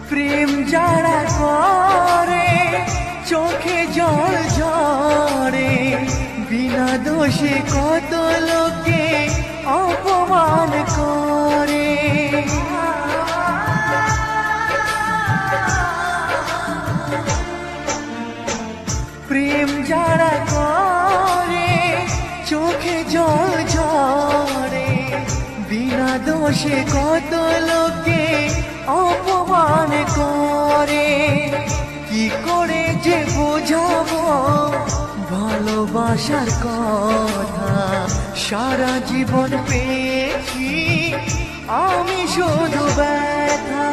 প্রেম যারা করে চোখে জল ঝরে, বিনা দোষে কত লোকে অপমান করে। প্রেম যারা করে চোখে জল ঝরে, বিনা দোষে কত লোকে অপমান করে। কি করে যে বোঝাবো ভালোবাসার কথা, সারা জীবন পেয়েছি আমি শুধু ব্যথা।